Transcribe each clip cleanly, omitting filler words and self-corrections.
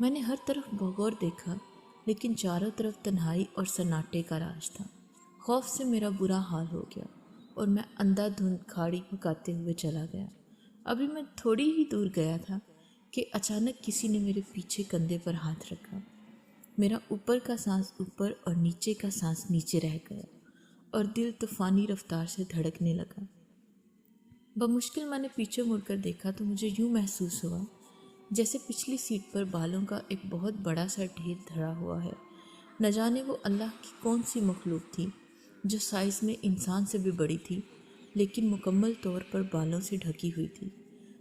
میں نے ہر طرف بغور دیکھا لیکن چاروں طرف تنہائی اور سناٹے کا راج تھا۔ خوف سے میرا برا حال ہو گیا اور میں اندھا دھند کھاڑی پکاتے ہوئے چلا گیا۔ ابھی میں تھوڑی ہی دور گیا تھا کہ اچانک کسی نے میرے پیچھے کندھے پر ہاتھ رکھا۔ میرا اوپر کا سانس اوپر اور نیچے کا سانس نیچے رہ گیا اور دل طوفانی رفتار سے دھڑکنے لگا۔ بمشکل میں نے پیچھے مڑ کر دیکھا تو مجھے یوں محسوس ہوا جیسے پچھلی سیٹ پر بالوں کا ایک بہت بڑا سا ڈھیر دھڑا ہوا ہے۔ نہ جانے وہ اللہ کی کون سی مخلوق تھی جو سائز میں انسان سے بھی بڑی تھی لیکن مکمل طور پر بالوں سے ڈھکی ہوئی تھی۔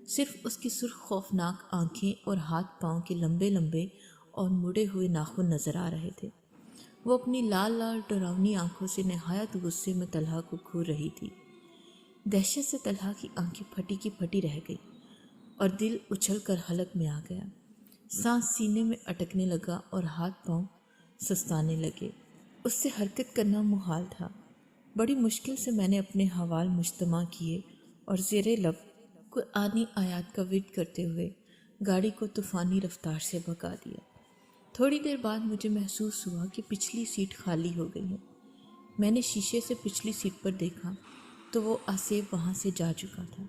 صرف اس کی سرخ خوفناک آنکھیں اور ہاتھ پاؤں کے لمبے لمبے اور مڑے ہوئے ناخن نظر آ رہے تھے۔ وہ اپنی لال لال ڈراؤنی آنکھوں سے نہایت غصے میں طلحہ کو گھور رہی تھی۔ دہشت سے طلحہ کی آنکھیں پھٹی کی پھٹی رہ گئی اور دل اچھل کر حلق میں آ گیا۔ سانس سینے میں اٹکنے لگا اور ہاتھ پاؤں سستانے لگے۔ اس سے حرکت کرنا محال تھا۔ بڑی مشکل سے میں نے اپنے حوال مجتمع کیے اور زیر لب قرآنی آیات کا ورد کرتے ہوئے گاڑی کو طوفانی رفتار سے بھگا دیا۔ تھوڑی دیر بعد مجھے محسوس ہوا کہ پچھلی سیٹ خالی ہو گئی ہے۔ میں نے شیشے سے پچھلی سیٹ پر دیکھا تو وہ آصف وہاں سے جا چکا تھا۔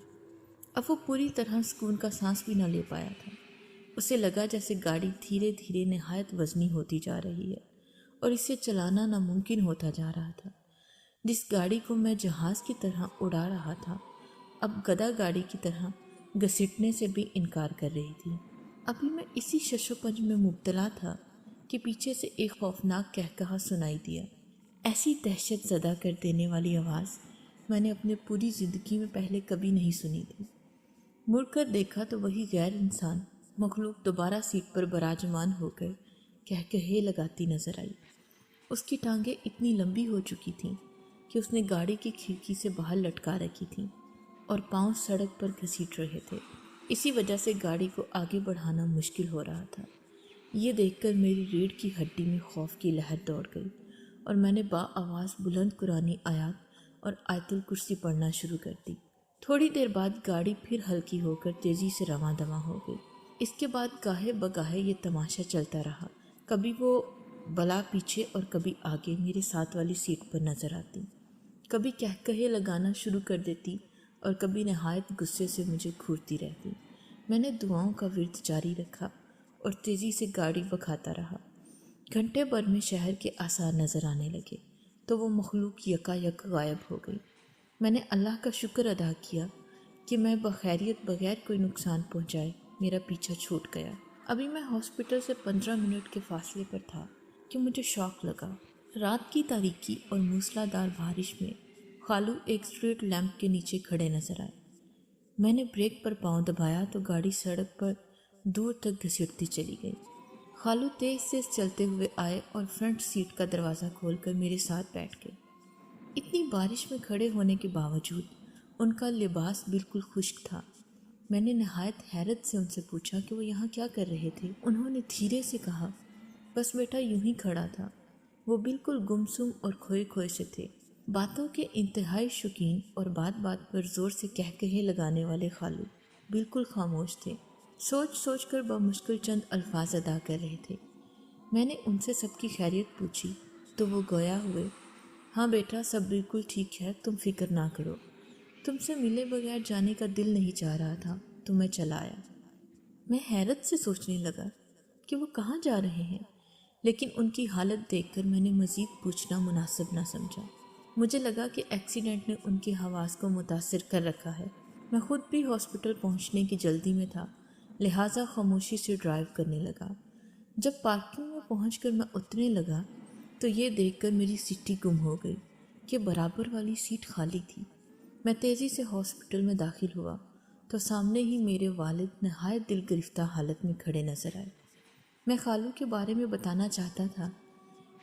اب وہ پوری طرح سکون کا سانس بھی نہ لے پایا تھا۔ اسے لگا جیسے گاڑی دھیرے دھیرے نہایت وزنی ہوتی جا رہی ہے اور اسے چلانا ناممکن ہوتا جا رہا تھا۔ جس گاڑی کو میں جہاز کی طرح اڑا رہا تھا اب گدا گاڑی کی طرح گھسیٹنے سے بھی انکار کر رہی تھی۔ ابھی میں اسی شش و پنج میں مبتلا تھا کہ پیچھے سے ایک خوفناک قہقہا سنائی دیا۔ ایسی دہشت زدہ کر دینے والی آواز میں نے اپنے پوری زندگی میں پہلے کبھی نہیں سنی تھی۔ مڑ کر دیکھا تو وہی غیر انسان مخلوق دوبارہ سیٹ پر براجمان ہو کر قہقہے لگاتی نظر آئی۔ اس کی ٹانگیں اتنی لمبی ہو چکی تھیں کہ اس نے گاڑی کی کھڑکی سے باہر لٹکا رکھی تھیں اور پاؤں سڑک پر گھسیٹ رہے تھے۔ اسی وجہ سے گاڑی کو آگے بڑھانا مشکل ہو رہا تھا۔ یہ دیکھ کر میری ریڑھ کی ہڈی میں خوف کی لہر دوڑ گئی اور میں نے آواز بلند قرآنی آیات اور آیت الکرسی پڑھنا شروع کر دی۔ تھوڑی دیر بعد گاڑی پھر ہلکی ہو کر تیزی سے رواں دواں ہو گئی۔ اس کے بعد گاہے بگاہے یہ تماشا چلتا رہا۔ کبھی وہ بلا پیچھے اور کبھی آگے میرے ساتھ والی سیٹ پر نظر آتی، کبھی قہقہے لگانا شروع کر دیتی اور کبھی نہایت غصے سے مجھے گھورتی رہتی۔ میں نے دعاؤں کا ورد جاری رکھا اور تیزی سے گاڑی بھگاتا رہا۔ گھنٹے بھر میں شہر کے آثار نظر آنے لگے تو وہ مخلوق یکا یک غائب ہو گئی۔ میں نے اللہ کا شکر ادا کیا کہ میں بخیریت بغیر کوئی نقصان پہنچائے میرا پیچھا چھوٹ گیا۔ ابھی میں ہاسپٹل سے 15 منٹ کے فاصلے پر تھا کہ مجھے شوق لگا۔ رات کی تاریکی اور موسلا دھار بارش میں خالو ایک اسٹریٹ لیمپ کے نیچے کھڑے نظر آئے۔ میں نے بریک پر پاؤں دبایا تو گاڑی سڑک پر دور تک گھسیٹتی چلی گئی۔ خالو تیز تیز چلتے ہوئے آئے اور فرنٹ سیٹ کا دروازہ کھول کر میرے ساتھ بیٹھ گئے۔ اتنی بارش میں کھڑے ہونے کے باوجود ان کا لباس بالکل خشک تھا۔ میں نے نہایت حیرت سے ان سے پوچھا کہ وہ یہاں کیا کر رہے تھے۔ انہوں نے دھیرے سے کہا، بس بیٹا یوں ہی کھڑا تھا۔ وہ بالکل گمسم اور کھوئے کھوئے سے تھے۔ باتوں کے انتہائی شوقین اور بات بات پر زور سے قہقہے لگانے والے خالو بالکل خاموش تھے، سوچ سوچ کر بمشکل چند الفاظ ادا کر رہے تھے۔ میں نے ان سے سب کی خیریت پوچھی تو وہ گویا ہوئے، ہاں بیٹا سب بالکل ٹھیک ہے، تم فکر نہ کرو، تم سے ملے بغیر جانے کا دل نہیں چاہ رہا تھا تو میں چلا آیا۔ میں حیرت سے سوچنے لگا کہ وہ کہاں جا رہے ہیں، لیکن ان کی حالت دیکھ کر میں نے مزید پوچھنا مناسب نہ سمجھا۔ مجھے لگا کہ ایکسیڈنٹ نے ان کے حواس کو متاثر کر رکھا ہے۔ میں خود بھی ہاسپٹل پہنچنے کی جلدی میں تھا، لہٰذا خاموشی سے ڈرائیو کرنے لگا۔ جب پارکنگ میں پہنچ کر میں اترنے لگا تو یہ دیکھ کر میری سیٹی گم ہو گئی کہ برابر والی سیٹ خالی تھی۔ میں تیزی سے ہاسپٹل میں داخل ہوا تو سامنے ہی میرے والد نہایت دل گرفتہ حالت میں کھڑے نظر آئے۔ میں خالو کے بارے میں بتانا چاہتا تھا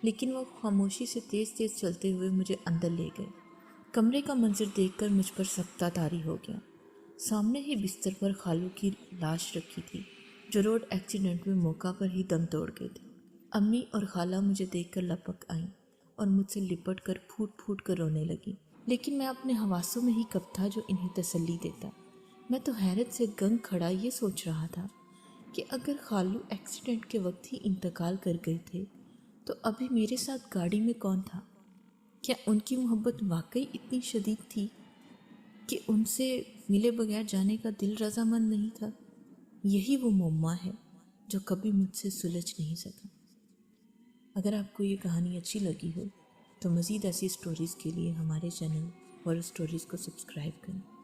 لیکن وہ خاموشی سے تیز تیز چلتے ہوئے مجھے اندر لے گئے۔ کمرے کا منظر دیکھ کر مجھ پر سکتہ طاری ہو گیا۔ سامنے ہی بستر پر خالو کی لاش رکھی تھی جو روڈ ایکسیڈنٹ میں موقع پر ہی دم توڑ گئے تھے۔ امی اور خالہ مجھے دیکھ کر لپک آئیں اور مجھ سے لپٹ کر پھوٹ پھوٹ کر رونے لگیں، لیکن میں اپنے حواسوں میں ہی کب تھا جو انہیں تسلی دیتا۔ میں تو حیرت سے گنگ کھڑا یہ سوچ رہا تھا کہ اگر خالو ایکسیڈنٹ کے وقت ہی انتقال کر گئے تھے تو ابھی میرے ساتھ گاڑی میں کون تھا؟ کیا ان کی محبت واقعی اتنی شدید تھی کہ ان سے ملے بغیر جانے کا دل رضامند نہیں تھا؟ یہی وہ معمہ ہے جو کبھی مجھ سے سلجھ نہیں سکا۔ اگر آپ کو یہ کہانی اچھی لگی ہو تو مزید ایسی سٹوریز کے لیے ہمارے چینل ہارر سٹوریز کو سبسکرائب کریں۔